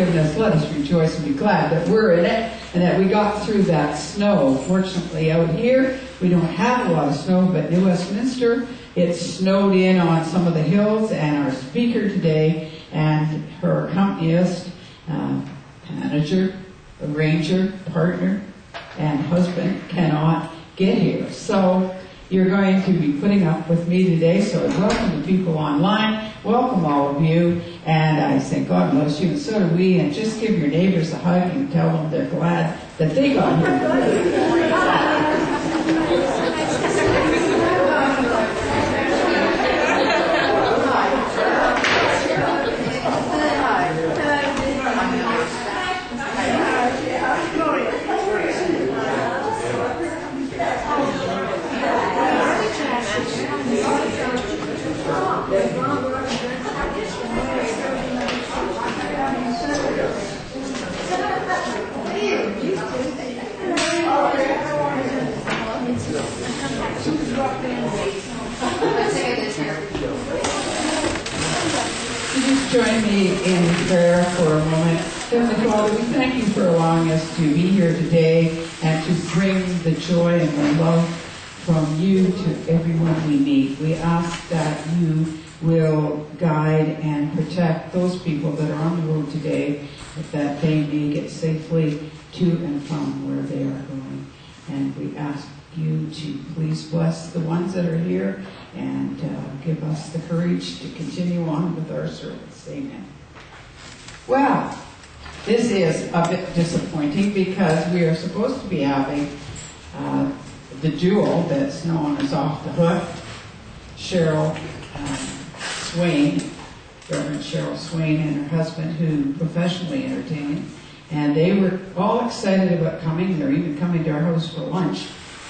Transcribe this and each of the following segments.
forgiveness, let us rejoice and be glad that we're in it and that we got through that snow. Fortunately, out here, we don't have a lot of snow, but New Westminster, it snowed in on some of the hills, and our speaker today and her accompanist, manager, arranger, partner, and husband cannot get here. So you're going to be putting up with me today, so welcome the people online. Welcome all of you, and I say God bless you, and so do we, and just give your neighbors a hug and tell them they're glad that they got here. Just join me in prayer for a moment. Heavenly Father, we thank you for allowing us to be here today and to bring the joy and the love from you to everyone we meet. We ask that you will guide and protect those people that are on the road today, that they may get safely to and from where they are going. And we ask you to please bless the ones that are here and give us the courage to continue on with our service. Amen. Well, this is a bit disappointing because we are supposed to be having the duo that's known as Off the Hook, Cheryl Swain, Reverend Cheryl Swain and her husband, who professionally entertain, and they were all excited about coming. They're even coming to our house for lunch,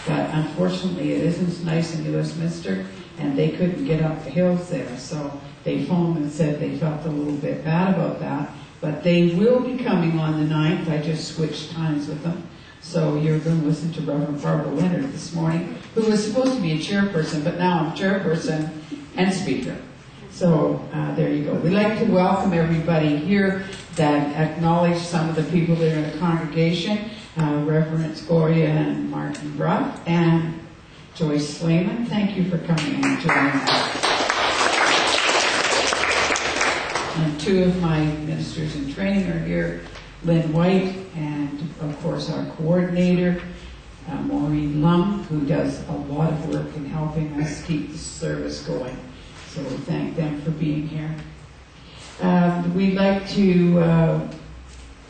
but unfortunately it isn't nice in New Westminster, and they couldn't get up the hills there, so they phoned and said they felt a little bit bad about that, but they will be coming on the 9th. I just switched times with them. So you're going to listen to Reverend Barb Leonard this morning, who was supposed to be a chairperson, but now I'm chairperson and speaker. So there you go. We'd like to welcome everybody here that acknowledge some of the people that are in the congregation, Reverend Gloria and Martin Bruff and Joyce Slayman. Thank you for coming and joining us. And two of my ministers in training are here, Lynn White, and of course our coordinator, Maureen Lum, who does a lot of work in helping us keep the service going. So we thank them for being here. We'd like to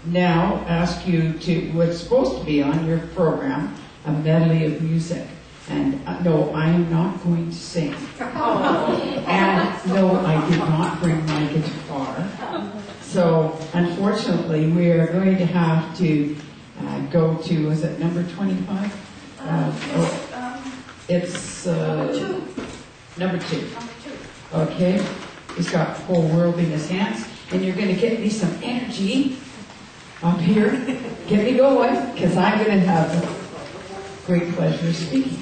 now ask you to, what's supposed to be on your program, a medley of music. And no, I am not going to sing. And no, I did not bring my guitar. So, unfortunately, we are going to have to go to, is it number 25? It's number two. Okay? He's got the whole world in his hands. And you're going to get me some energy up here. Get me going, because I'm going to have a great pleasure of speaking.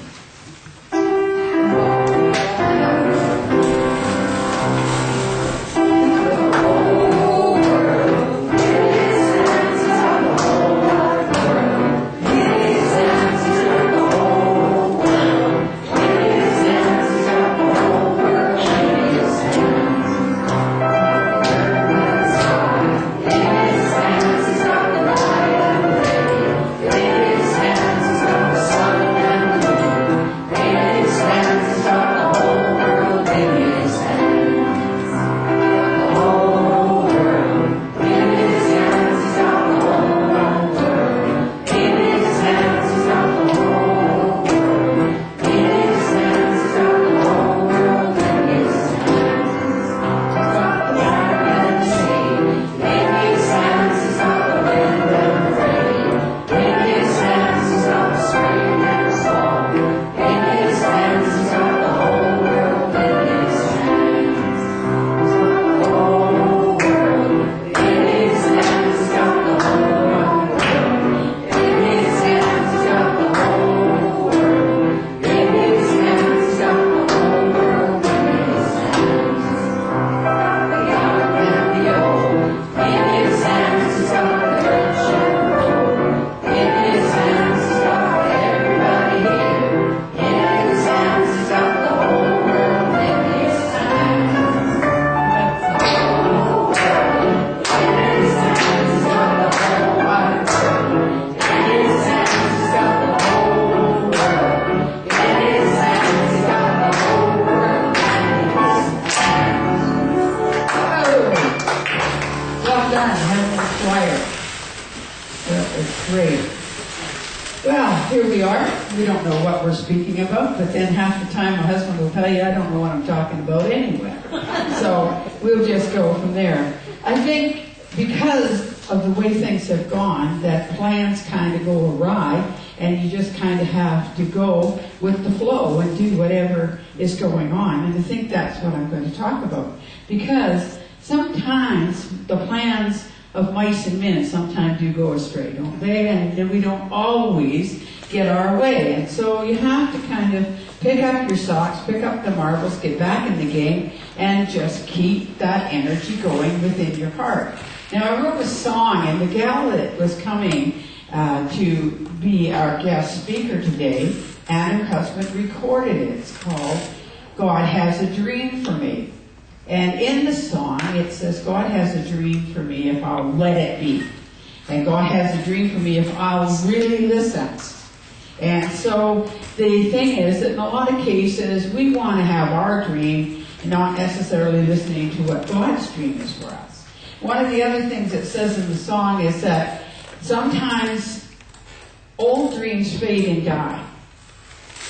here we are. We don't know what we're speaking about, but then half the time my husband will tell you, I don't know what I'm talking about anyway. So we'll just go from there. I think because of the way things have gone, that plans kind of go awry, and you just kind of have to go with the flow and do whatever is going on. And I think that's what I'm going to talk about. Because sometimes the plans of mice and men sometimes do go astray, don't they? And we don't always get our way. And so you have to kind of pick up your socks, pick up the marbles, get back in the game, and just keep that energy going within your heart. Now, I wrote a song, and the gal that was coming to be our guest speaker today, and her husband recorded it. It's called God Has a Dream for Me. And in the song, it says, God has a dream for me if I'll let it be. And God has a dream for me if I'll really listen. And so the thing is that in a lot of cases, we want to have our dream, not necessarily listening to what God's dream is for us. One of the other things it says in the song is that sometimes old dreams fade and die.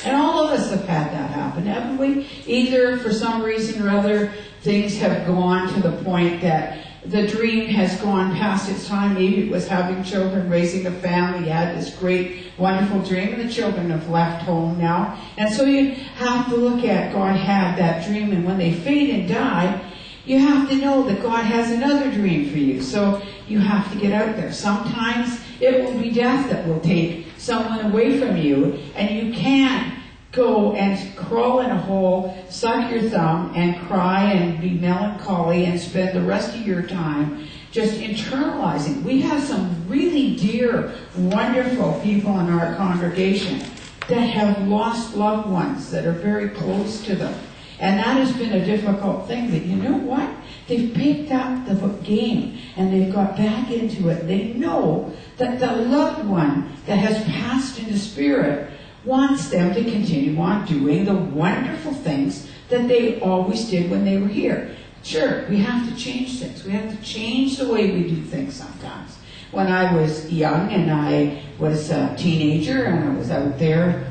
And all of us have had that happen, haven't we? Either for some reason or other, things have gone to the point that the dream has gone past its time. Maybe it was having children, raising a family. You had this great, wonderful dream, and the children have left home now. And so you have to look at God had that dream, and when they fade and die, you have to know that God has another dream for you. So you have to get out there. Sometimes it will be death that will take someone away from you, and you can't go and crawl in a hole, suck your thumb, and cry and be melancholy and spend the rest of your time just internalizing. We have some really dear, wonderful people in our congregation that have lost loved ones that are very close to them. And that has been a difficult thing, but you know what? They've picked up the game and they've got back into it. They know that the loved one that has passed into spirit wants them to continue on doing the wonderful things that they always did when they were here. Sure, we have to change things. We have to change the way we do things sometimes. When I was young and I was a teenager and I was out there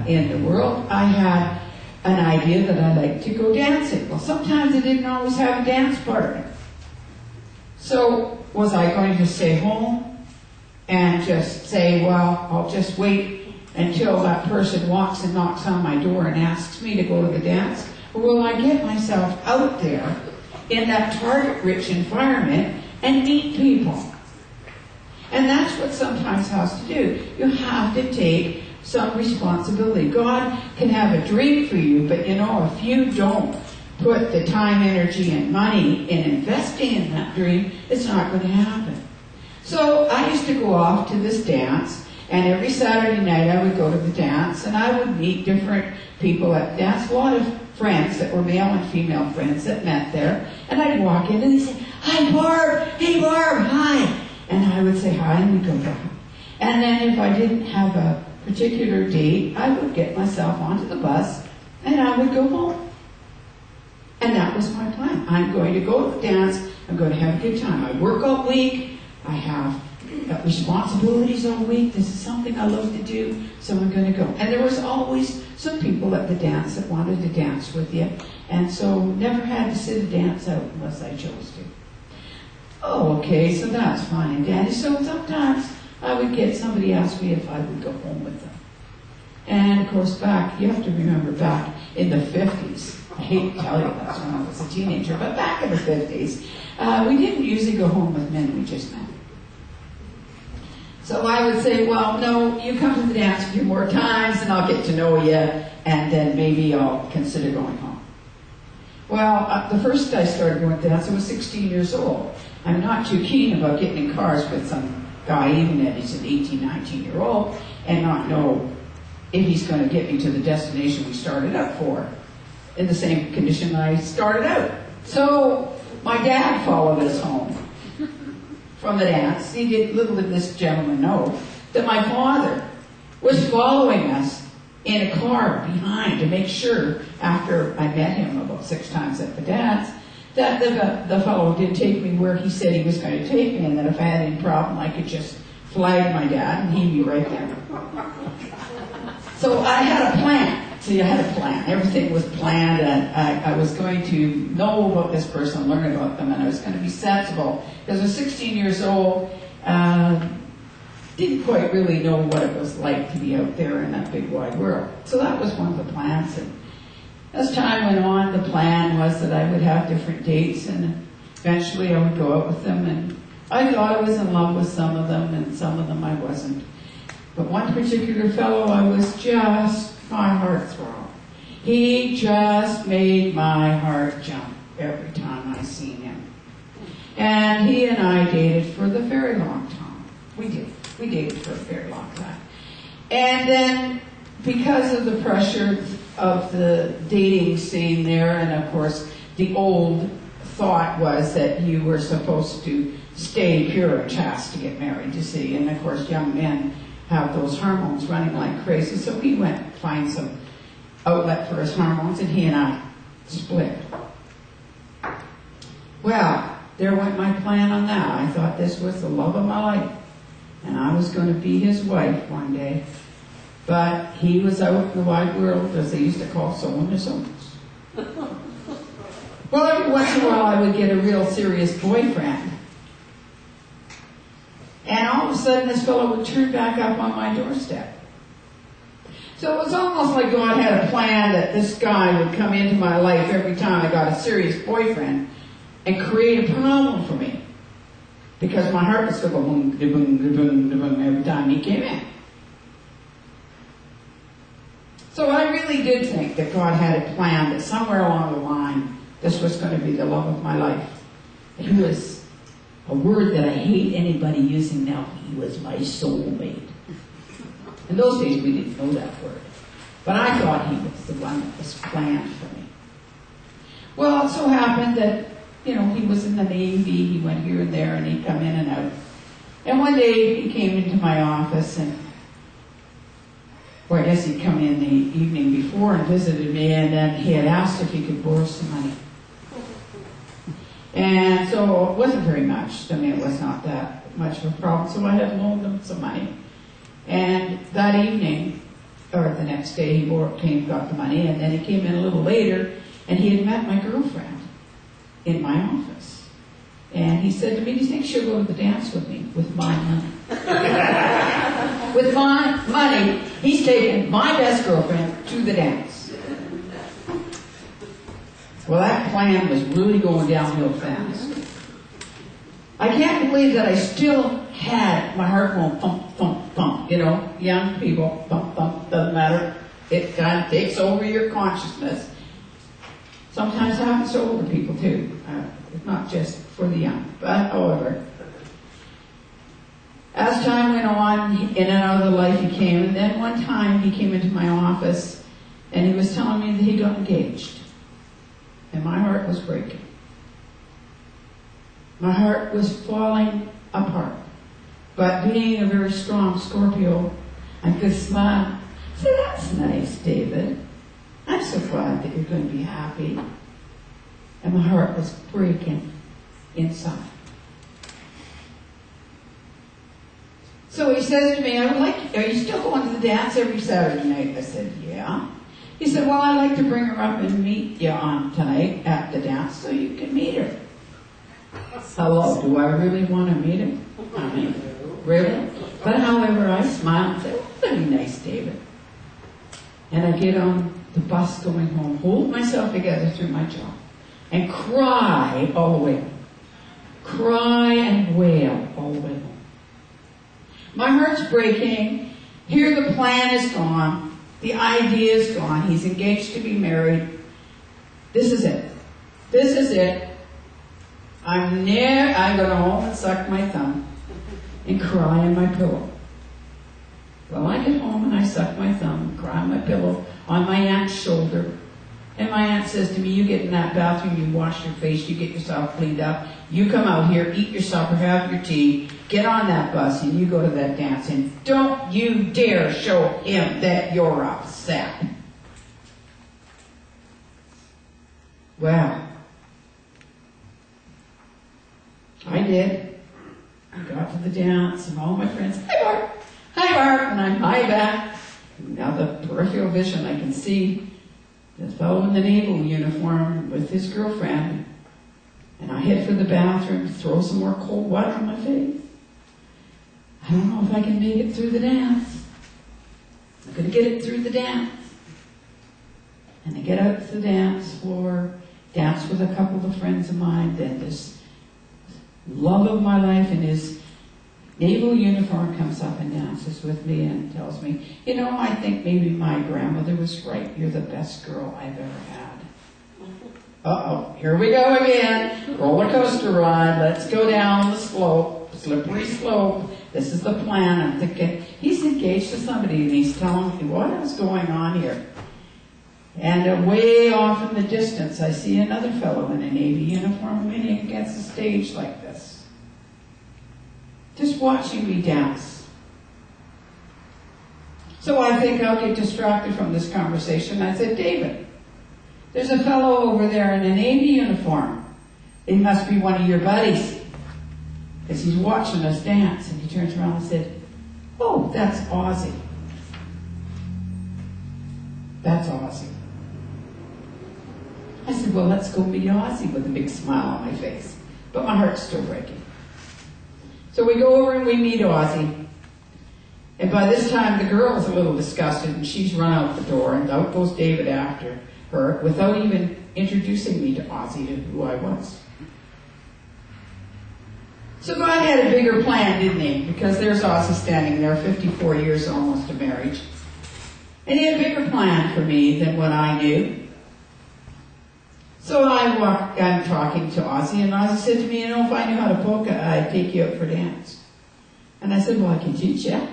in the world, I had an idea that I liked to go dancing. Well, sometimes I didn't always have a dance partner. So was I going to stay home and just say, well, I'll just wait until that person walks and knocks on my door and asks me to go to the dance? Or will I get myself out there in that target-rich environment and meet people? And that's what sometimes has to do. You have to take some responsibility. God can have a dream for you, but you know, if you don't put the time, energy, and money in investing in that dream, it's not going to happen. So I used to go off to this dance, and every Saturday night I would go to the dance, and I would meet different people at the dance, a lot of friends that were male and female friends that met there, and I'd walk in and they'd say, "Hi Barb, hey Barb, hi." And I would say hi and we'd go back. And then if I didn't have a particular date, I would get myself onto the bus and I would go home. And that was my plan. I'm going to go to the dance, I'm going to have a good time. I work all week, I have responsibilities all week, this is something I love to do, so I'm going to go. And there was always some people at the dance that wanted to dance with you, and so never had to sit a dance out unless I chose to. Oh, okay, so that's fine and dandy. So sometimes I would get somebody ask me if I would go home with them. And of course you have to remember back in the 50s, I hate to tell you that's when I was a teenager, but back in the 50s, we didn't usually go home with men, we just met. So I would say, well, no, you come to the dance a few more times and I'll get to know you, and then maybe I'll consider going home. Well, the first I started going to dance, I was 16 years old. I'm not too keen about getting in cars with some guy, even if he's an 18, 19-year-old, and not know if he's going to get me to the destination we started out for in the same condition I started out. So my dad followed us home from the dance. Little did this gentleman know that my father was following us in a car behind to make sure, after I met him about 6 times at the dance, that the fellow did take me where he said he was going to take me, and that if I had any problem, I could just flag my dad, and he'd be right there. So I had a plan. See, I had a plan. Everything was planned, and I was going to know about this person, learn about them, and I was going to be sensible. Because I was 16 years old, didn't quite really know what it was like to be out there in that big wide world. So that was one of the plans. And as time went on, the plan was that I would have different dates, and eventually I would go out with them. And I thought I was in love with some of them, and some of them I wasn't. But one particular fellow, I was just my heart throb. He just made my heart jump every time I seen him. And he and I dated for the very long time. We did. We dated for a very long time. And then, because of the pressure of the dating scene there, and of course, the old thought was that you were supposed to stay pure and chaste to get married, you see. And of course, young men have those hormones running like crazy. So he went to find some outlet for his hormones, and he and I split. Well, there went my plan on that. I thought this was the love of my life, and I was going to be his wife one day. But he was out in the wide world, as they used to call someone to someone's. Well, every once in a while I would get a real serious boyfriend. And all of a sudden this fellow would turn back up on my doorstep. So it was almost like God had a plan that this guy would come into my life every time I got a serious boyfriend and create a problem for me. Because my heart was still going boom, boom, boom, boom every time he came in. So I really did think that God had a plan that somewhere along the line this was going to be the love of my life. He was a word that I hate anybody using now. He was my soulmate. In those days we didn't know that word. But I thought he was the one that was planned for me. Well, it so happened that, he was in the Navy, he went here and there, and he'd come in and out. And one day he came into my office, or I guess he'd come in the evening before and visited me, and then he had asked if he could borrow some money. And so it wasn't very much. I mean, it was not that much of a problem, so I had loaned him some money. And that evening, or the next day, he got the money, and then he came in a little later, and he had met my girlfriend in my office. And he said to me, "Do you think she'll go to the dance with me with my money?" With my money, he's taken my best girlfriend to the dance. Well, that plan was really going downhill fast. I can't believe that I still had my heart going thump, thump, thump. Young people, thump, thump, doesn't matter. It kind of takes over your consciousness. Sometimes it happens to older people too. It's not just for the young. But, however, as time went on, in and out of the life he came, and then one time he came into my office and he was telling me that he got engaged. And my heart was breaking. My heart was falling apart. But being a very strong Scorpio, I could smile. I said, "That's nice, David. I'm so glad that you're going to be happy." And my heart was breaking inside. So he says to me, "Are you still going to the dance every Saturday night?" I said, "Yeah." He said, "Well, I'd like to bring her up and meet you on tonight at the dance so you can meet her." Hello, do I really want to meet him? I mean, really? But however, I smiled and said, "Well, that'd be nice, David." And I get on the bus going home, hold myself together through my jaw, and cry all the way home. Cry and wail all the way home. My heart's breaking. Here the plan is gone. The idea is gone. He's engaged to be married. This is it. This is it. I'm going to home and suck my thumb and cry on my pillow. Well, I get home and I suck my thumb and cry on my pillow on my aunt's shoulder. And my aunt says to me, "You get in that bathroom, you wash your face, you get yourself cleaned up, you come out here, eat your supper, have your tea, get on that bus, and you go to that dance, and don't you dare show him that you're upset." Well, I did. I got to the dance, and all my friends, hi Barb, hi Barb, and I'm high back. Now the peripheral vision, I can see the fellow in the naval uniform with his girlfriend, and I head for the bathroom to throw some more cold water on my face. I don't know if I can make it through the dance. I'm going to get it through the dance. And I get out to the dance floor, dance with a couple of friends of mine, then this love of my life in his naval uniform comes up and dances with me and tells me, you know, I think maybe my grandmother was right. You're the best girl I've ever had. Uh-oh, here we go again. Roller coaster ride. Let's go down the slope, slippery slope. This is the plan. I'm thinking, he's engaged to somebody and he's telling me what is going on here. And way off in the distance, I see another fellow in a Navy uniform leaning against the stage like this, just watching me dance. So I think I'll get distracted from this conversation. I said, David, there's a fellow over there in a Navy uniform. He must be one of your buddies, because he's watching us dance. And he turns around and said, oh, that's Ozzy. That's Ozzy. I said, well, let's go meet Ozzy, with a big smile on my face. But my heart's still breaking. So we go over and we meet Ozzy. And by this time, the girl is a little disgusted, and she's run out the door, and out goes David after her, without even introducing me to Ozzy, to who I was. So God had a bigger plan, didn't he? Because there's Ozzy standing there, 54 years almost of marriage. And he had a bigger plan for me than what I knew. So I'm talking to Ozzy, and Ozzy said to me, you know, if I knew how to polka, I'd take you out for dance. And I said, well, I can teach you.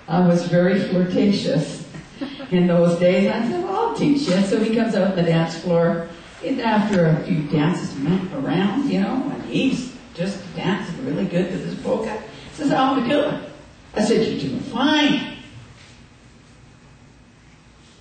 I was very flirtatious in those days. I said, well, I'll teach you. So he comes out on the dance floor, and after a few dances around, you know, and he's just dancing really good with his polka. He says, how am I doing? I said, you're doing fine.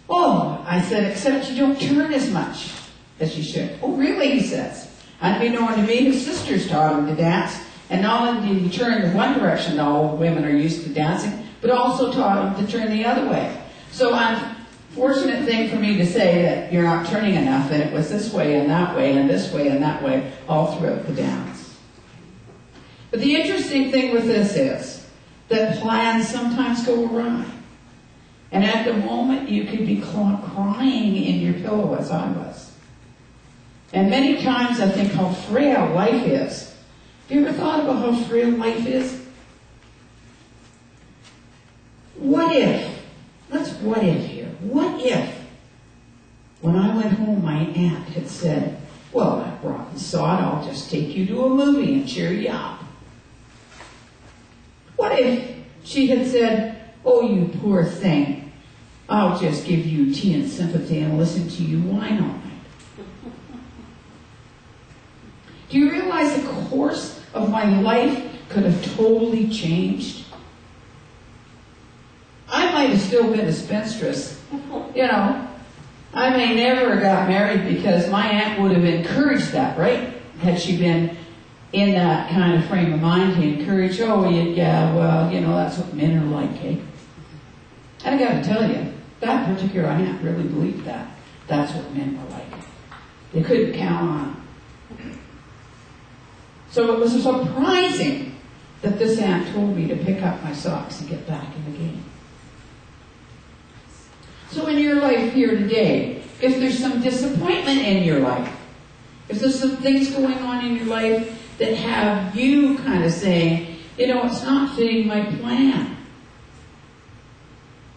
Oh, I said, except you don't turn as much as you should. Oh, really, he says. Unbeknown to me, his sisters taught him to dance. And not only did he turn in one direction, all women are used to dancing, but also taught him to turn the other way. So unfortunate thing for me to say that you're not turning enough, and it was this way and that way and this way and that way all throughout the dance. But the interesting thing with this is that plans sometimes go awry. And at the moment, you could be crying in your pillow, as I was. And many times I think how frail life is. Have you ever thought about how frail life is? What if? Let's what if here. What if, when I went home, my aunt had said, well, that rotten sod, I'll just take you to a movie and cheer you up. What if she had said, oh, you poor thing, I'll just give you tea and sympathy and listen to you whine all night. Do you realize the course of my life could have totally changed? I might have still been a spinstress. You know, I may never have got married because my aunt would have encouraged that, right? Had she been in that kind of frame of mind to encourage, oh, yeah, well, you know, that's what men are like, eh? And I got to tell you, that particular aunt really believed that. That's what men were like. They couldn't count on them. So it was surprising that this aunt told me to pick up my socks and get back in the game. So in your life here today, if there's some disappointment in your life, if there's some things going on in your life that have you kind of saying, you know, it's not fitting my plan,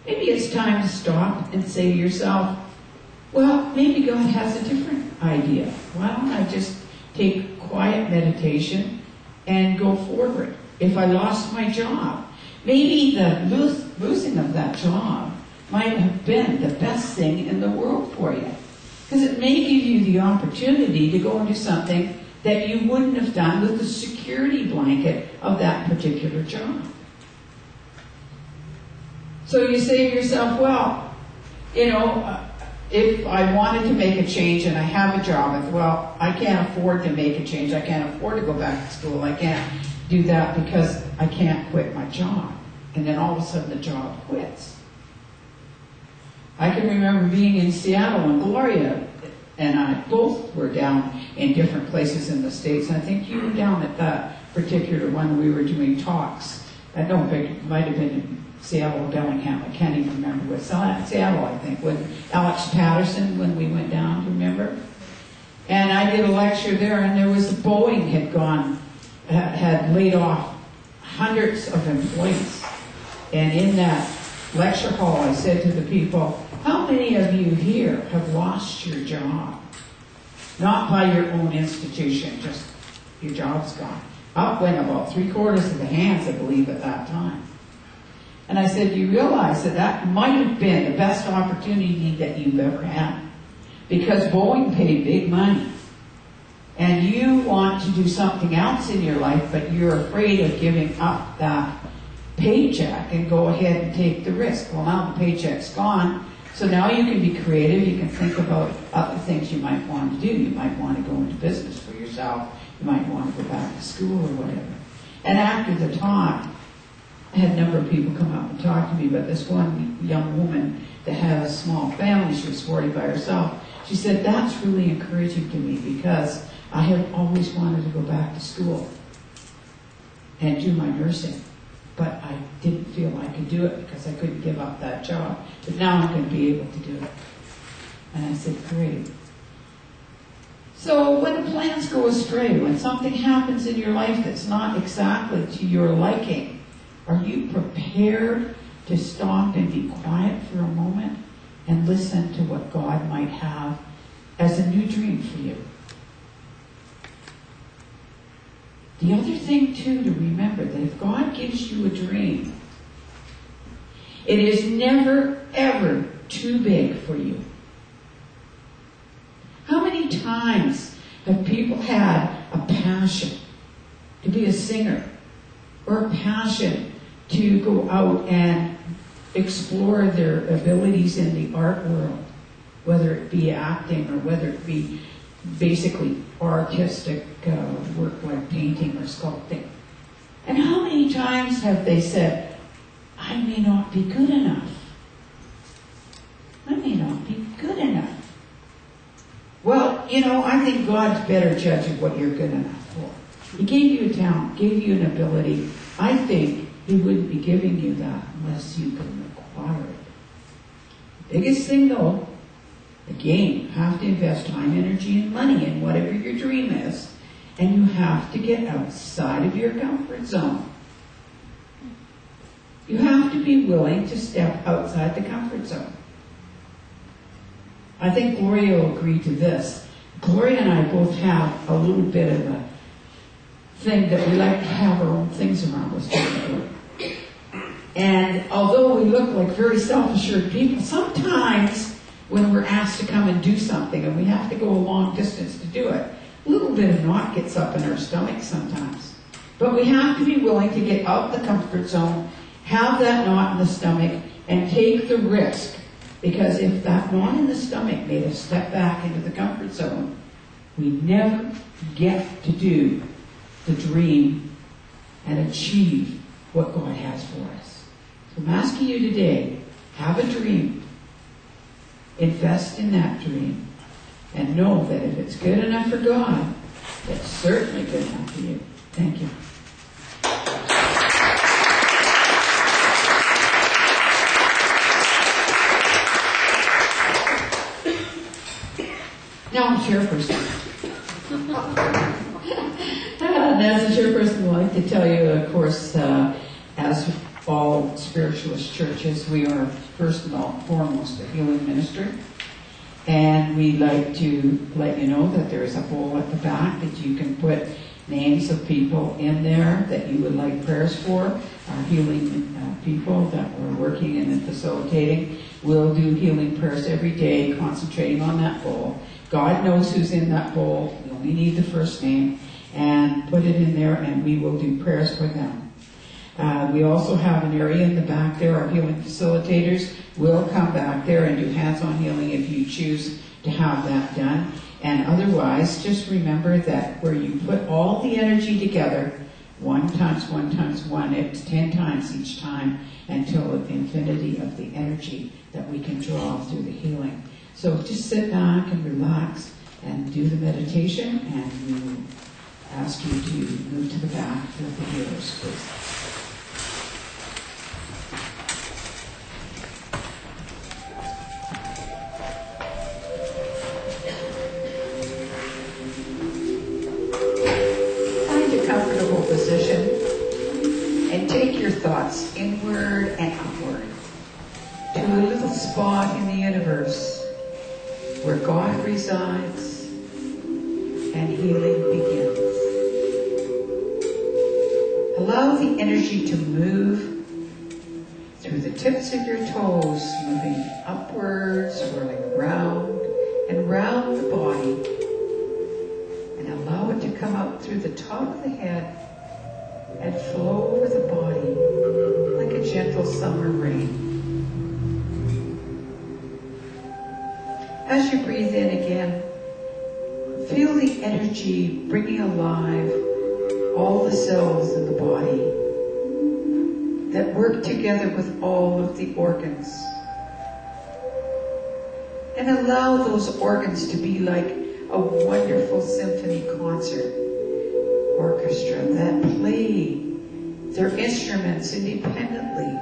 maybe it's time to stop and say to yourself, well, maybe God has a different idea. Why don't I just take quiet meditation and go forward? If I lost my job, maybe the losing of that job might have been the best thing in the world for you. Because it may give you the opportunity to go and do something that you wouldn't have done with the security blanket of that particular job. So you say to yourself, well, you know, if I wanted to make a change and I have a job, well, I can't afford to make a change. I can't afford to go back to school. I can't do that because I can't quit my job. And then all of a sudden the job quits. I can remember being in Seattle when Gloria and I both were down in different places in the States. And I think you were down at that particular one we were doing talks. I don't think it might have been in Seattle or Bellingham. I can't even remember. It was Seattle, I think, when Alex Patterson, when we went down, do you remember? And I did a lecture there, and there was Boeing had laid off hundreds of employees. And in that lecture hall, I said to the people, how many of you here have lost your job? Not by your own institution, just your job's gone. Up went about 3/4 of the hands, I believe, at that time. And I said, you realize that that might have been the best opportunity that you've ever had. Because Boeing paid big money. And you want to do something else in your life, but you're afraid of giving up that paycheck and go ahead and take the risk. Well, now the paycheck's gone. So now you can be creative. You can think about other things you might want to do. You might want to go into business for yourself. You might want to go back to school or whatever. And after the talk, I had a number of people come up and talk to me, but this one young woman that had a small family, she was 40 by herself, she said, that's really encouraging to me because I have always wanted to go back to school and do my nursing. But I didn't feel I could do it because I couldn't give up that job. But now I'm going to be able to do it. And I said, great. So when the plans go astray, when something happens in your life that's not exactly to your liking, are you prepared to stop and be quiet for a moment and listen to what God might have as a new dream for you? The other thing, too, to remember, that if God gives you a dream, it is never, ever too big for you. How many times have people had a passion to be a singer or a passion to go out and explore their abilities in the art world, whether it be acting or whether it be basically artistic work like painting or sculpting? And how many times have they said, I may not be good enough. I may not be good enough. Well, you know, I think God's better judge of what you're good enough for. He gave you a talent, gave you an ability. I think He wouldn't be giving you that unless you can acquire it. The biggest thing, though, again, you have to invest time, energy, and money in whatever your dream is, and you have to get outside of your comfort zone. You have to be willing to step outside the comfort zone. I think Gloria will agree to this. Gloria and I both have a little bit of a thing that we like to have our own things around us. And although we look like very self-assured people, sometimes when we're asked to come and do something and we have to go a long distance to do it, a little bit of knot gets up in our stomach sometimes. But we have to be willing to get out of the comfort zone, have that knot in the stomach, and take the risk. Because if that knot in the stomach made us step back into the comfort zone, we never get to do the dream and achieve what God has for us. So I'm asking you today, have a dream. Invest in that dream. And know that if it's good enough for God, it's certainly good enough for you. Thank you. Now I'm chairperson. And as a chairperson, I'd like to tell you, of course, as all spiritualist churches, we are first and foremost a healing ministry. And we'd like to let you know that there is a bowl at the back that you can put names of people in there that you would like prayers for. Our healing people that we're working in and facilitating will do healing prayers every day, concentrating on that bowl. God knows who's in that bowl. We only need the first name, and put it in there, and we will do prayers for them. We also have an area in the back there. Our healing facilitators will come back there and do hands-on healing if you choose to have that done. And otherwise, just remember that where you put all the energy together, 1 times 1 times 1, it's 10 times each time until the infinity of the energy that we can draw through the healing. So just sit back and relax and do the meditation, and we will ask you to move to the back with the healers, please. Position and take your thoughts inward and upward to a little spot in the universe where God resides and healing begins. Allow the energy to move through the tips of your toes, moving upwards, swirling around and round the body, and allow it to come up through the top of the head and flow over the body like a gentle summer rain. As you breathe in again, feel the energy bringing alive all the cells in the body that work together with all of the organs. And allow those organs to be like a wonderful symphony concert orchestra that play their instruments independently,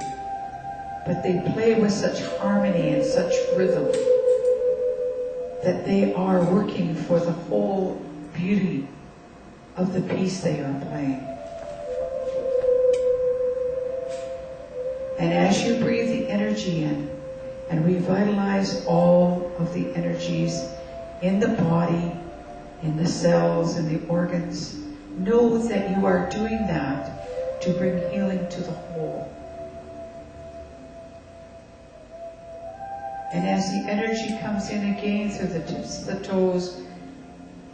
but they play with such harmony and such rhythm that they are working for the whole beauty of the piece they are playing. And as you breathe the energy in and revitalize all of the energies in the body, in the cells, in the organs, know that you are doing that to bring healing to the whole. And as the energy comes in again through the tips of the toes,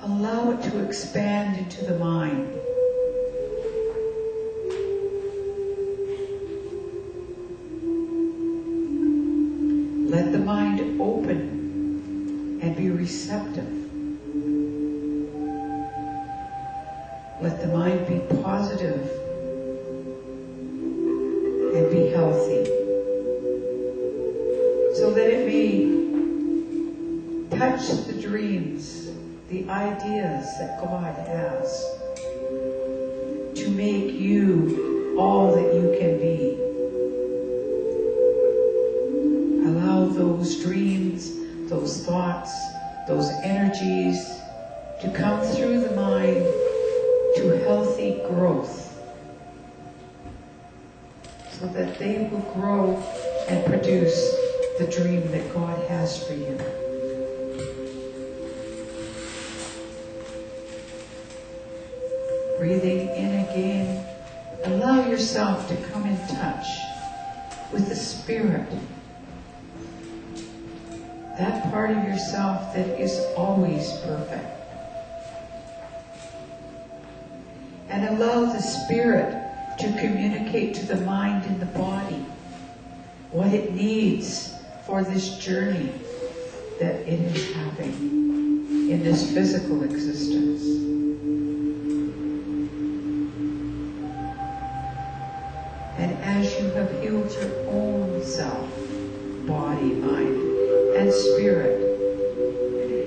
allow it to expand into the mind. Let the mind open and be receptive. Let the mind be positive and be healthy, so that it may touch the dreams, the ideas that God has to make you all that you can be. Allow those dreams, those thoughts, those energies to come through the mind to healthy growth, so that they will grow and produce the dream that God has for you. Breathing in again, allow yourself to come in touch with the Spirit, that part of yourself that is always perfect. And allow the Spirit to communicate to the mind and the body what it needs for this journey that it is having in this physical existence. And as you have healed your own self, body, mind, and spirit,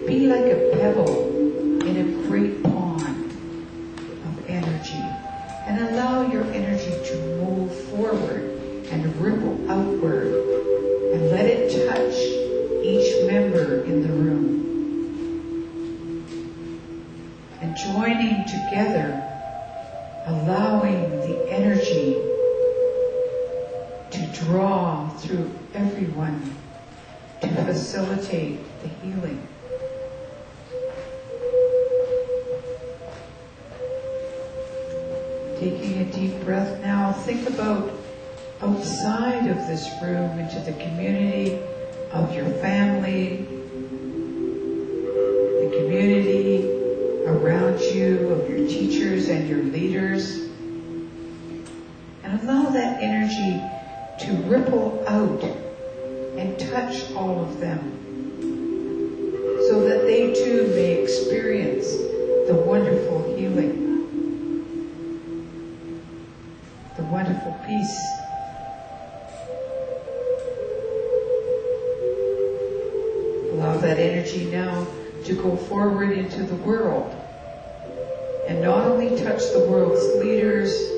be like a pebble in a great pond of energy, and allow your energy to move forward and ripple outward, and let it touch each member in the room. And joining together, allowing the energy to draw through everyone to facilitate the healing. Taking a deep breath now, think about outside of this room into the community of your family, the community around you, of your teachers and your leaders. And And allow that energy to ripple out and touch all of them, so that they too may experience the wonderful healing, the wonderful peace. Allow that energy now to go forward into the world and not only touch the world's leaders,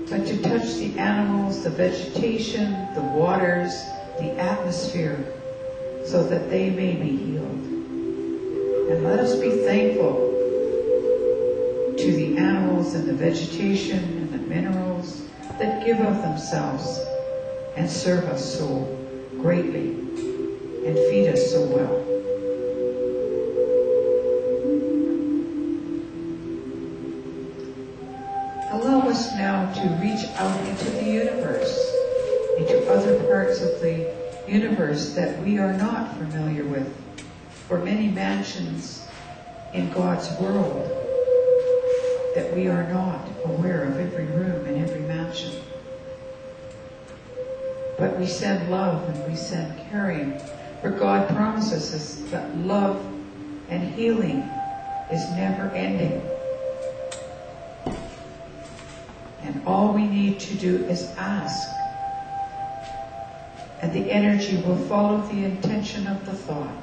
but to touch the animals, the vegetation, the waters, the atmosphere, so that they may be healed. And let us be thankful to the animals and the vegetation and the minerals that give of themselves and serve us so greatly and feed us so well. Allow us now to reach out into the universe, into other parts of the universe that we are not familiar with, for many mansions in God's world that we are not aware of every room and every mansion. But we send love and we send caring, for God promises us that love and healing is never ending. And all we need to do is ask, and the energy will follow the intention of the thought,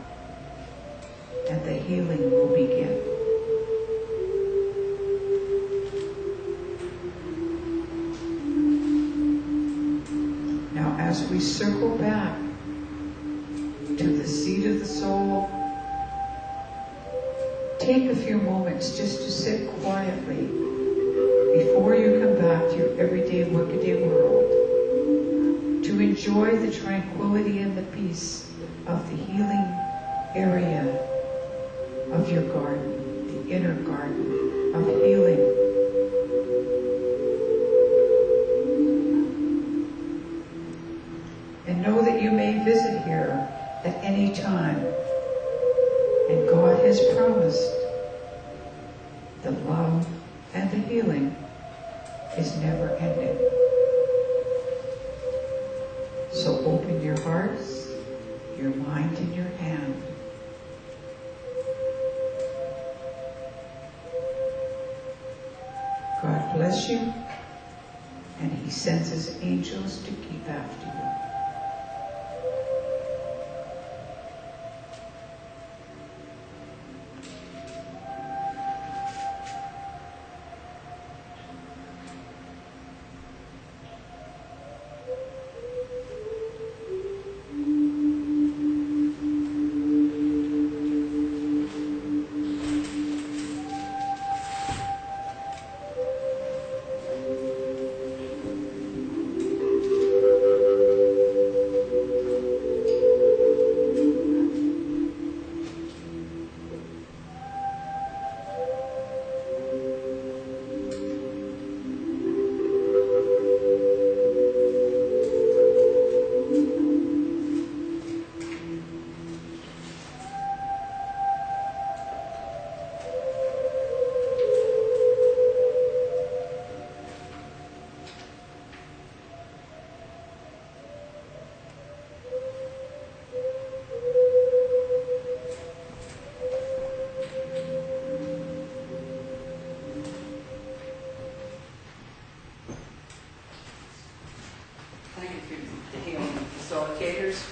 and the healing will begin. Now, as we circle back to the seat of the soul, take a few moments just to sit quietly before you come back to your everyday workaday world, to enjoy the tranquility and the peace of the healing area of your garden, the inner garden of healing. And know that you may visit here at any time, and God has promised the love and the healing is never ending. So open your hearts, your mind, and your hand. God bless you, and He sends His angels to keep after you.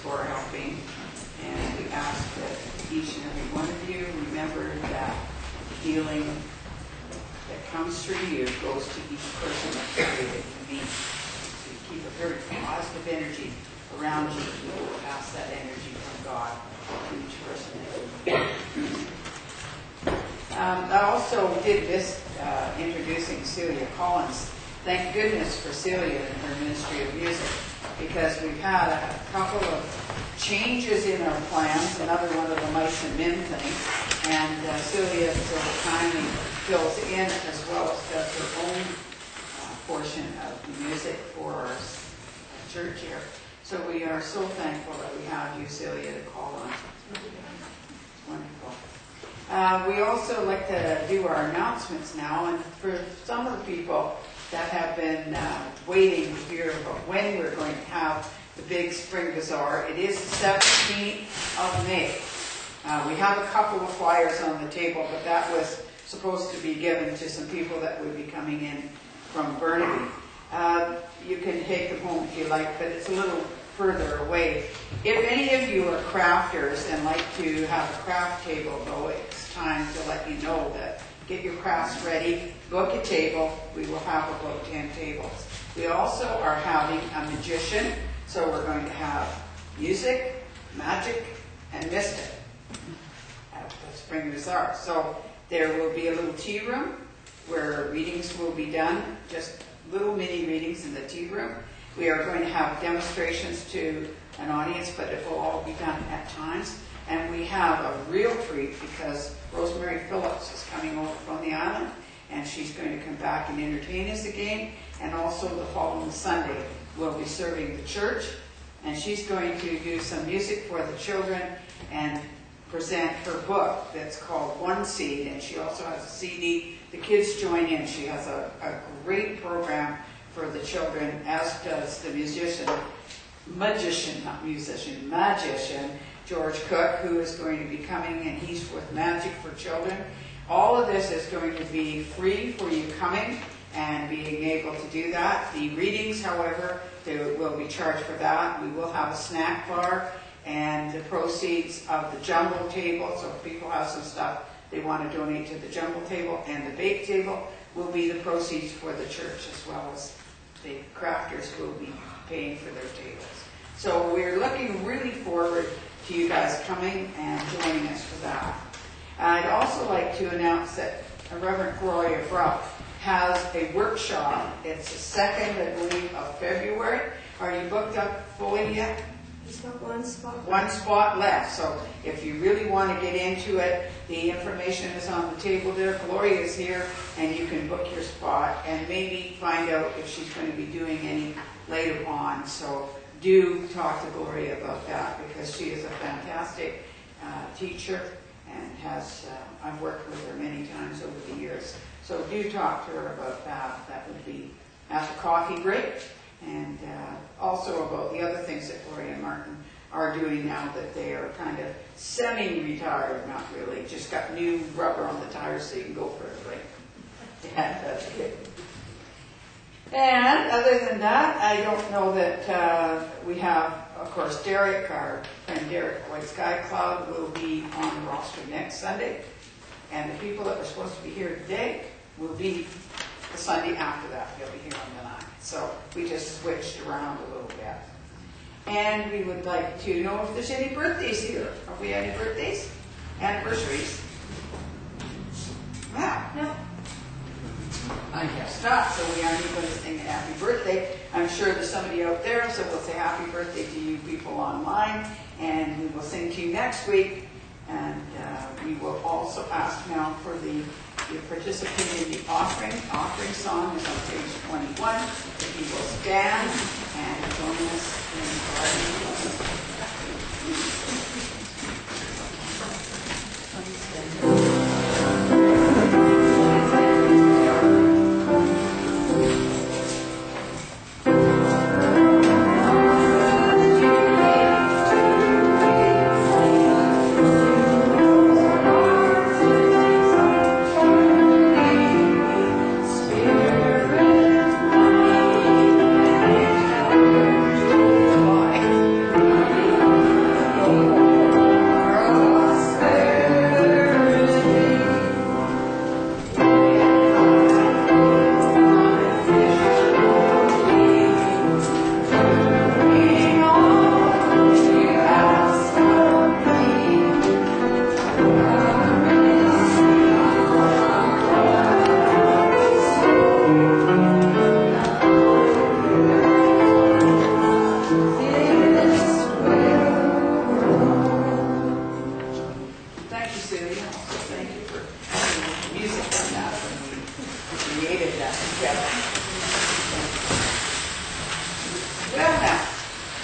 For helping, and we ask that each and every one of you remember that healing that comes through you goes to each person that you meet. So you keep a very positive energy around you. You will pass that energy from God to each person that you meet. I also did this introducing Celia Collins. Thank goodness for Celia and her ministry of music, because we've had a couple of changes in our plans, another one of the mice and men thing, and Celia sort of kindly fills in as well as does her own portion of the music for our church here. So we are so thankful that we have you, Celia, to call on. It's wonderful. We also like to do our announcements now, and for some of the people that have been waiting to hear about when we're going to have the big spring bazaar. It is the 17th of May. We have a couple of flyers on the table, but that was supposed to be given to some people that would be coming in from Burnaby. You can take them home if you like, but it's a little further away. If any of you are crafters and like to have a craft table, though, it's time to let you know that get your crafts ready, book a table. We will have about 10 tables. We also are having a magician, so we're going to have music, magic, and mystic at the Spring Bazaar. So there will be a little tea room where readings will be done, just little mini readings in the tea room. We are going to have demonstrations to an audience, but it will all be done at times. And we have a real treat because Rosemary Phillips is coming over from the island, and she's going to come back and entertain us again. And also the following Sunday, we'll be serving the church, and she's going to do some music for the children and present her book that's called One Seed, and she also has a CD. The kids join in. She has a great program for the children, as does the magician, George Cook, who is going to be coming, and he's with Magic for Children. All of this is going to be free for you coming and being able to do that. The readings, however, there will be charged for that. We will have a snack bar, and the proceeds of the jumble table, so if people have some stuff they want to donate to the jumble table and the bake table, will be the proceeds for the church, as well as the crafters will be paying for their tables. So we're looking really forward to you guys coming and joining us for that. I'd also like to announce that Reverend Gloria Bruck has a workshop. It's the 2nd, I believe, of February. Are you booked up fully yet? There's got one spot. One spot left. So if you really want to get into it, the information is on the table there. Gloria is here, and you can book your spot and maybe find out if she's going to be doing any later on. So do talk to Gloria about that, because she is a fantastic teacher and has, I've worked with her many times over the years. So do talk to her about that. That would be at the coffee break. And also about the other things that Gloria and Martin are doing now that they are kind of semi-retired, not really, just got new rubber on the tires so you can go further, right? Yeah, that's good. And other than that, I don't know that we have, of course, Derrick, our friend Derrick, Whiteskycloud, will be on the roster next Sunday. And the people that were supposed to be here today will be the Sunday after that. They'll be here on the 9th. So we just switched around a little bit. And we would like to know if there's any birthdays here. Have we any birthdays? Anniversaries? Wow. No. I guess not. So we aren't even going to sing happy birthday. I'm sure there's somebody out there, so we'll say happy birthday to you people online. And we will sing to you next week. And we will also ask now for you participating in the offering. Offering song is on page 21. If you will stand and join us in the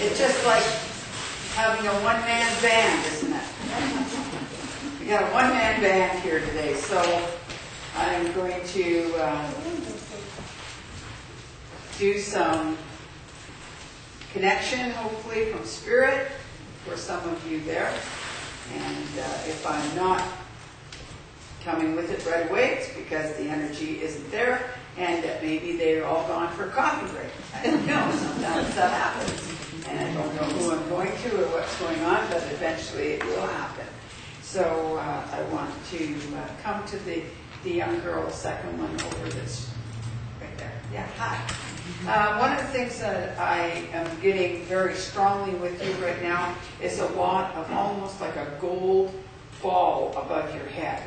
It's just like having a one-man band, isn't it? We got a one-man band here today, so I'm going to do some connection, hopefully, from spirit for some of you there. And if I'm not coming with it right away, it's because the energy isn't there, and that maybe they're all gone for a coffee break. I don't know. Sometimes that happens. And I don't know who I'm going to or what's going on, but eventually it will happen. So I want to come to the young girl, the second one over this right there. Yeah, hi. One of the things that I am getting very strongly with you right now is a lot of almost like a gold ball above your head,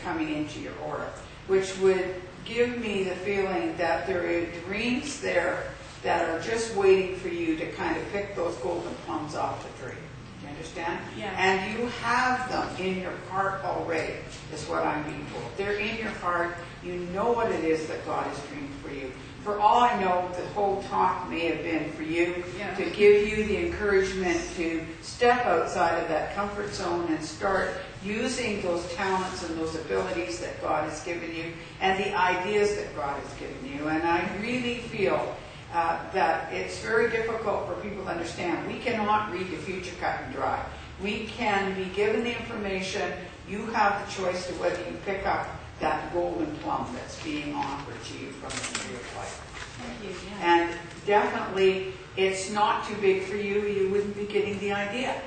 coming into your aura, which would give me the feeling that there are dreams there that are just waiting for you to kind of pick those golden plums off the tree. Do you understand? Yeah. And you have them in your heart already, is what I'm being told. They're in your heart. You know what it is that God has dreamed for you. For all I know, the whole talk may have been for you to give you the encouragement to step outside of that comfort zone and start using those talents and those abilities that God has given you and the ideas that God has given you. And I really feel that it's very difficult for people to understand. We cannot read the future cut and dry. We can be given the information. You have the choice to whether you pick up that golden plum that's being offered to you from the tree of life. Thank you. Yeah. And definitely, it's not too big for you. You wouldn't be getting the idea.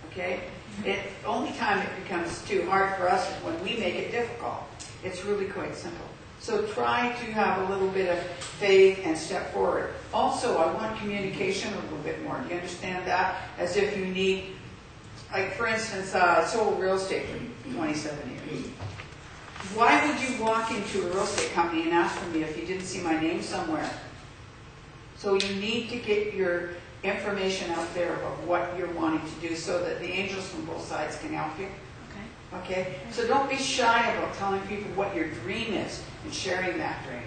Okay? The only time it becomes too hard for us is when we make it difficult. It's really quite simple. So try to have a little bit of faith and step forward. Also, I want communication a little bit more. Do you understand that? As if you need, like for instance, I sold real estate for 27 years. Why would you walk into a real estate company and ask for me if you didn't see my name somewhere? So you need to get your information out there of what you're wanting to do so that the angels from both sides can help you. Okay? So don't be shy about telling people what your dream is and sharing that dream.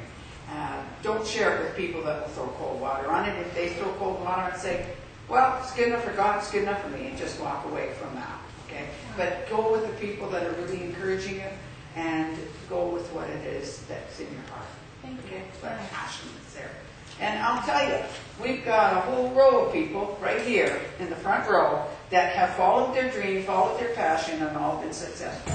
Don't share it with people that will throw cold water on it. If they throw cold water and say, well, it's good enough for God, it's good enough for me, and just walk away from that. Okay? But go with the people that are really encouraging you and go with what it is that's in your heart. Thank you. Okay? That passion that's there. And I'll tell you, we've got a whole row of people right here in the front row that have followed their dream, followed their passion, and all been successful.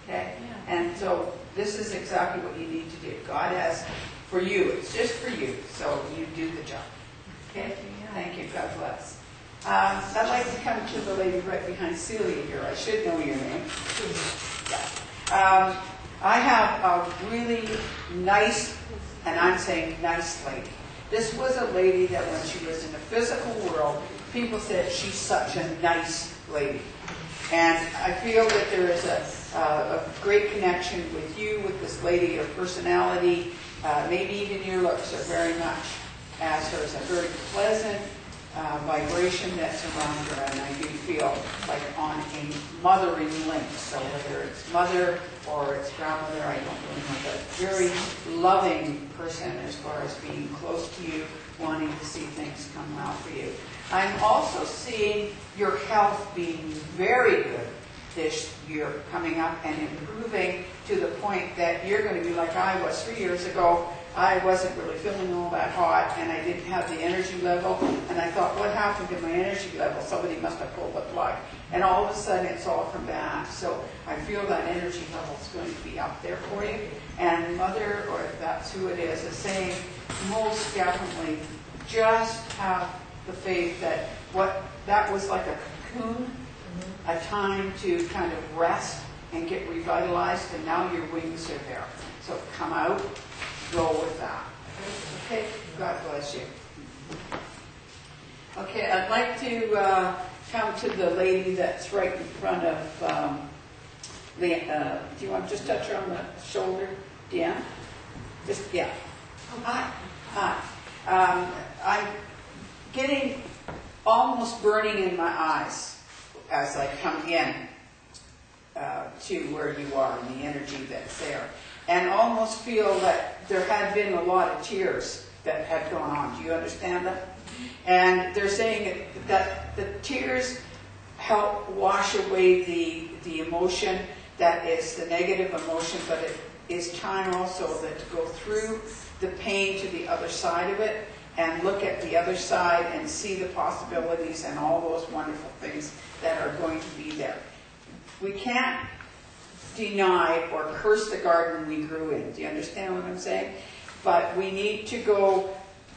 Okay? Yeah. And so this is exactly what you need to do. God has for you. It's just for you. So you do the job. Okay? Thank you. God bless. I'd like to come to the lady right behind Celia here. I should know your name. Yeah. I have a really nice, and I'm saying nice lady. This was a lady that when she was in the physical world, people said she's such a nice lady. And I feel that there is a great connection with you, with this lady. Her personality, maybe even your looks are very much as hers. A very pleasant vibration that's around her, and I do feel like on a mothering link. So whether it's mother or it's grandmother, I don't really know, but very loving person as far as being close to you, wanting to see things come well for you. I'm also seeing your health being very good this year coming up and improving to the point that you're going to be like I was 3 years ago. I wasn't really feeling all that hot, and I didn't have the energy level, and I thought, what happened to my energy level? Somebody must have pulled the plug. And all of a sudden, it's all come back. So I feel that energy level is going to be up there for you. And Mother, or if that's who it is saying, most definitely just have the faith that that was like a cocoon, a time to kind of rest and get revitalized, and now your wings are there. So come out. Go with that. Okay? God bless you. Okay, I'd like to come to the lady that's right in front of do you want to just touch her on the shoulder, Deanne? Just, yeah. Hi. Hi. I'm getting almost burning in my eyes as I come in to where you are and the energy that's there. And almost feel that there had been a lot of tears that had gone on. Do you understand that? And they're saying that the tears help wash away the emotion that is the negative emotion, but it is time also that to go through the pain to the other side of it and look at the other side and see the possibilities and all those wonderful things that are going to be there. We can't deny or curse the garden we grew in. Do you understand what I'm saying? But we need to go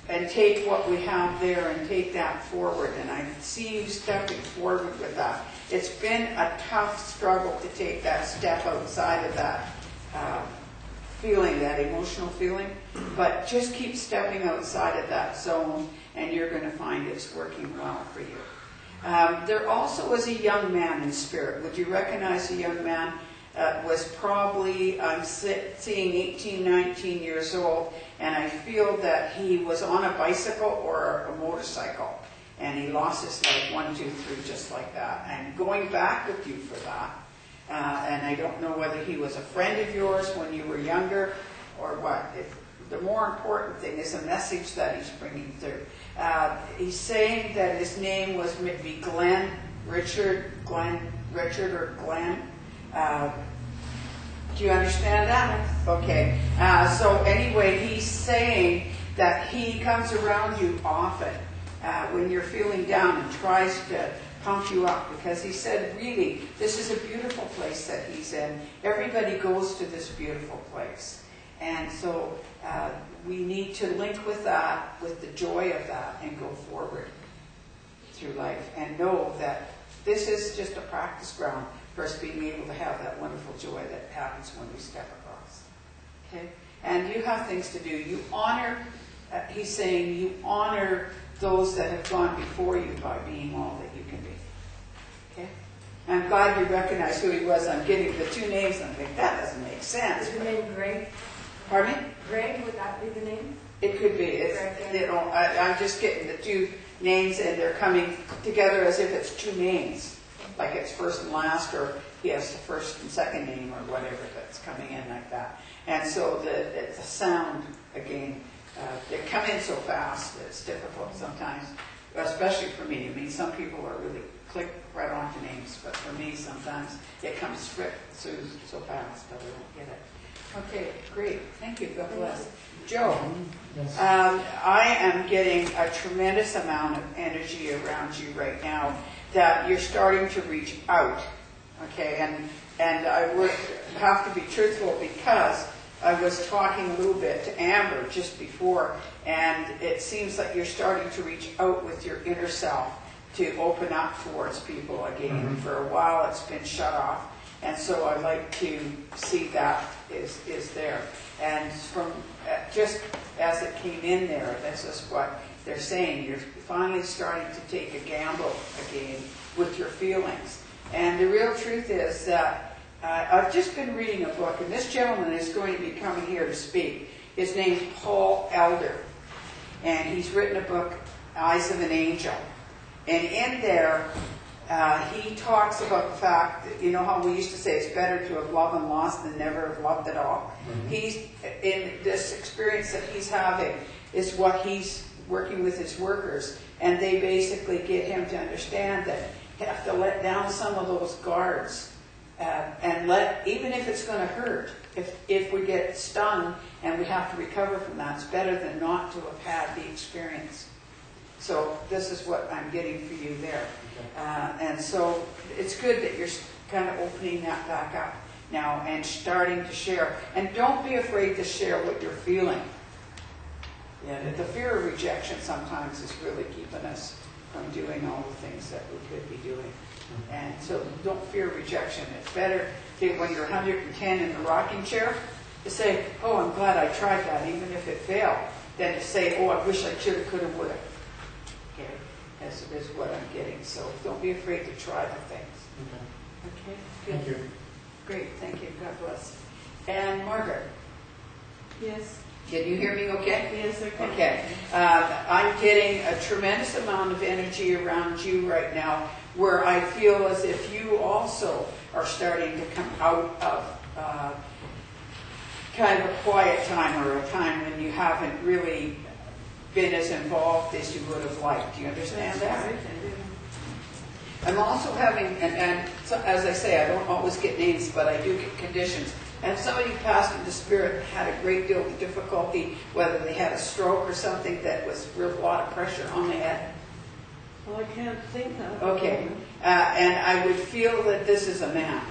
and take what we have there and take that forward. And I see you stepping forward with that. It's been a tough struggle to take that step outside of that feeling, that emotional feeling. But just keep stepping outside of that zone and you're going to find it's working well for you. There also was a young man in spirit. Would you recognize a young man? Was probably, I'm seeing 18, 19 years old, and I feel that he was on a bicycle or a motorcycle, and he lost his leg 1, 2, 3, just like that. And going back with you for that, and I don't know whether he was a friend of yours when you were younger or what. The more important thing is the message that he's bringing through. He's saying that his name was maybe Richard or Glenn. Do you understand that? Okay. So anyway, he's saying that he comes around you often when you're feeling down and tries to pump you up, because he said, really, this is a beautiful place that he's in. Everybody goes to this beautiful place. And so we need to link with that, with the joy of that, and go forward through life and know that this is just a practice ground for us being able to have that wonderful joy that happens when we step across. Okay? And you have things to do. You honor, he's saying, you honor those that have gone before you by being all that you can be. Okay? I'm glad you recognize who he was. I'm getting the two names and I'm like, that doesn't make sense. Is the name Greg? Pardon me? Greg, would that be the name? It could be. It's, you know, I'm just getting the two names and they're coming together as if it's two names. Like it's first and last, or he has the first and second name, or whatever that's coming in like that. And so the sound, again, they come in so fast, it's difficult sometimes, especially for me. I mean, some people are really click right onto names, but for me, sometimes it comes so fast, but I don't get it. Okay, great. Thank you. God bless. Joe, Yes. I am getting a tremendous amount of energy around you right now that you're starting to reach out, okay? And I would have to be truthful because I was talking a little bit to Amber just before, and it seems like you're starting to reach out with your inner self to open up towards people again. Mm-hmm. For a while it's been shut off, and so I'd like to see that is there. And from just as it came in there, this is what they're saying. You're finally starting to take a gamble again with your feelings. And the real truth is that I've just been reading a book, and this gentleman is going to be coming here to speak. His name's Paul Elder, and he's written a book, Eyes of an Angel. And in there, he talks about the fact that, you know how we used to say it's better to have loved and lost than never have loved at all? Mm-hmm. He's in this experience that he's having is what he's working with his workers, and they basically get him to understand that you have to let down some of those guards and even if it's going to hurt, if we get stung and we have to recover from that, it's better than not to have had the experience. So this is what I'm getting for you there. Okay. And so it's good that you're kind of opening that back up now and starting to share. And don't be afraid to share what you're feeling. Yeah, the fear of rejection sometimes is really keeping us from doing all the things that we could be doing. And so don't fear rejection. It's better to, when you're 110 in the rocking chair, to say, oh, I'm glad I tried that, even if it failed, than to say, oh, I wish I should have, could have, would have. Okay, that's what I'm getting. So don't be afraid to try the things. Okay, good. Thank you. Great, thank you. God bless. And Margaret. Yes. Can you hear me okay? Yes, I can. Okay. I'm getting a tremendous amount of energy around you right now where I feel as if you also are starting to come out of kind of a quiet time or a time when you haven't really been as involved as you would have liked. Do you understand that? I'm also having, and so, as I say, I don't always get names, but I do get conditions. And somebody who passed into spirit had a great deal of difficulty, whether they had a stroke or something that was a lot of pressure on the head. Well, I can't think of it. Okay. And I would feel that this is a man.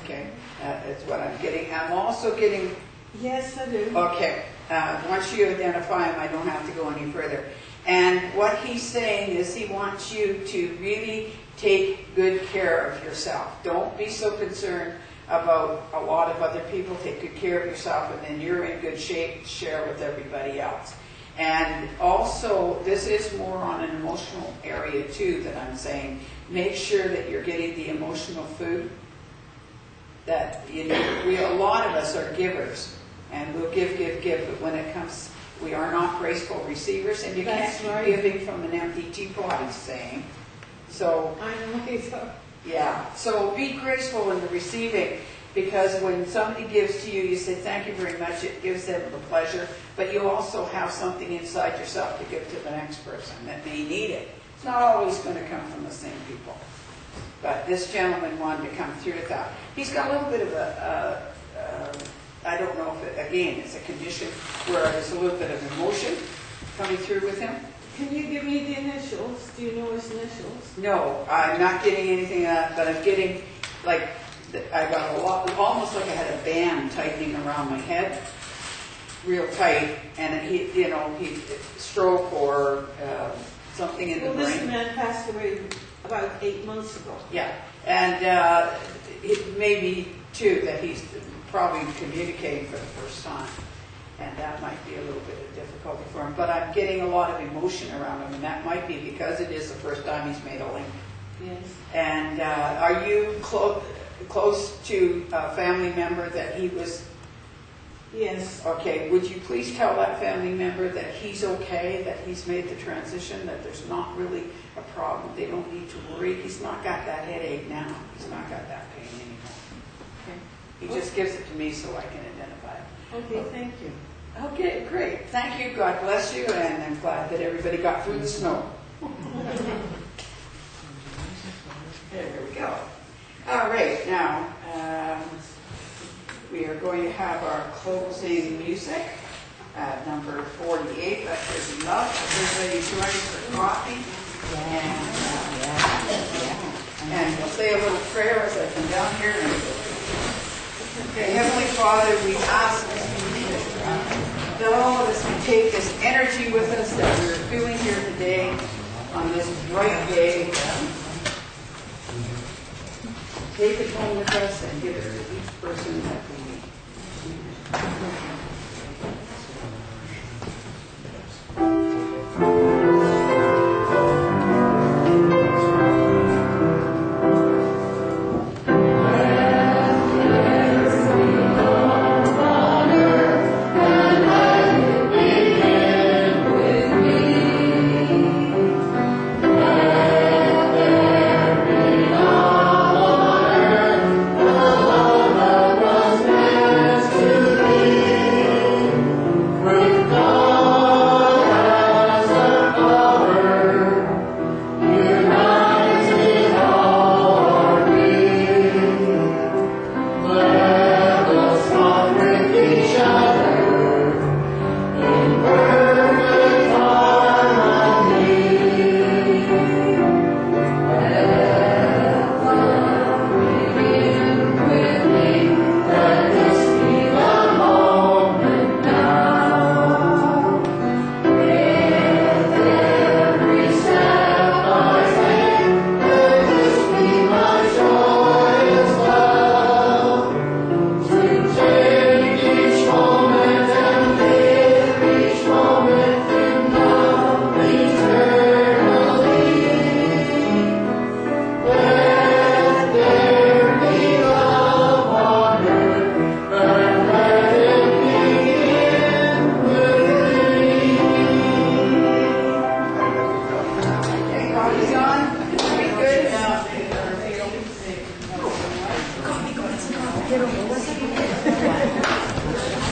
Okay. That's what I'm getting. I'm also getting... Yes, I do. Okay. Once you identify him, I don't have to go any further. And what he's saying is he wants you to really take good care of yourself. Don't be so concerned about a lot of other people. Take good care of yourself, and then you're in good shape to share with everybody else. And also, this is more on an emotional area too that I'm saying. Make sure that you're getting the emotional food. That, you know, a lot of us are givers, and we'll give, but when it comes, we are not graceful receivers, and you That's can't right. keep giving from an empty teapot, he's saying. So, I know, so. yeah, so be graceful in the receiving, because when somebody gives to you, you say thank you very much, it gives them the pleasure, but you also have something inside yourself to give to the next person that may need it. It's not always going to come from the same people. But this gentleman wanted to come through with that. He's got a little bit of I don't know if it, again, it's a condition where there's a little bit of emotion coming through with him. Can you give me the initials? Do you know his initials? No, I'm not getting anything of that, but I'm getting, like, I got a lot, almost like I had a band tightening around my head, real tight, and he, you know, he stroke or something in the brain. Well, this man passed away about 8 months ago. Yeah, and it may be, too, that he's probably communicating for the first time, and that might be a little bit of difficulty for him. But I'm getting a lot of emotion around him, and that might be because it is the first time he's made a link. Yes. And are you close to a family member that he was... Yes. Okay, would you please tell that family member that he's okay, that he's made the transition, that there's not really a problem, they don't need to worry. He's not got that headache now. He's not got that pain anymore. Okay. He just gives it to me so I can identify it. Okay, thank you. Okay, great. Thank you. God bless you, and I'm glad that everybody got through the snow. There we go. All right, now we are going to have our closing music at number 48. That's His Love. Everybody join us for coffee. And we'll say a little prayer as I come down here. Okay, Heavenly Father, we ask that as we take this energy with us that we're feeling here today on this bright day, take it home with us and give it to each person that we need.